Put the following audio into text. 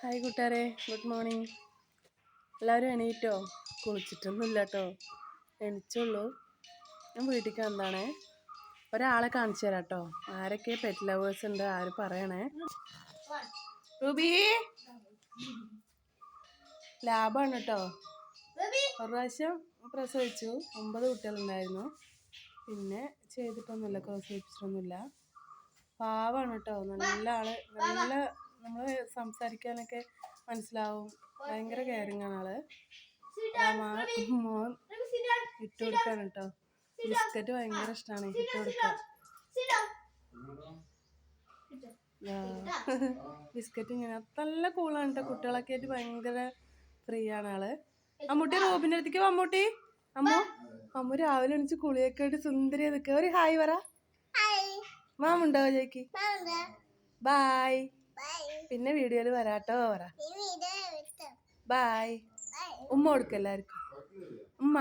Hi കൂട്ടുകാരെ, good morning. എല്ലാവരും എണീറ്റോ? കുളിച്ചിട്ടൊന്നുമില്ല കേട്ടോ, എണീച്ചുള്ളൂ. ഞാൻ വീട്ടിലേക്ക് വന്നതാണേ. ഒരാളെ കാണിച്ചു തരാം കേട്ടോ. ആരൊക്കെ പെറ്റ് ലവേഴ്സ് ഉണ്ട് ആര് പറയണേ. റൂബി ലാബാണ് കേട്ടോ. ഒരു പ്രാവശ്യം പ്രസവിച്ചു, 9 കുട്ടികളുണ്ടായിരുന്നു. പിന്നെ ചെയ്തിട്ടൊന്നുമില്ല, പ്രസവിച്ചിട്ടൊന്നുമില്ല. പാവാണ് കേട്ടോ, നല്ല ആള്. നല്ല നമ്മൾ സംസാരിക്കാനൊക്കെ മനസ്സിലാവും. ഭയങ്കര കെയറിങ് ആണ് ആള്. മോൻ ഇട്ട് കൊടുക്കാണ് കേട്ടോ. ബിസ്ക്കറ്റ് ഭയങ്കര ഇഷ്ടമാണ് ഇട്ട് കൊടുക്കാൻ. ബിസ്ക്കറ്റ് ഇങ്ങനെ നല്ല കൂളാണ് കേട്ടോ. കുട്ടികളൊക്കെ ആയിട്ട് ഭയങ്കര ഫ്രീ ആണ് ആള്. അമ്മൂട്ടി റോബിന്റെ അടുത്തേക്ക് അമ്മൂട്ടി. അമ്മു രാവിലെ എണിച്ച് കുളിയൊക്കെ ആയിട്ട് സുന്ദരി നിൽക്കുക. ഒരു ഹായ് പറ. മാമുണ്ടോ ചേക്ക്? ബായ്. പിന്നെ വീഡിയോയിൽ വരാട്ടോ പറ. ബായ്. ഉമ്മ കൊടുക്ക എല്ലാവർക്കും. ഉമ്മ.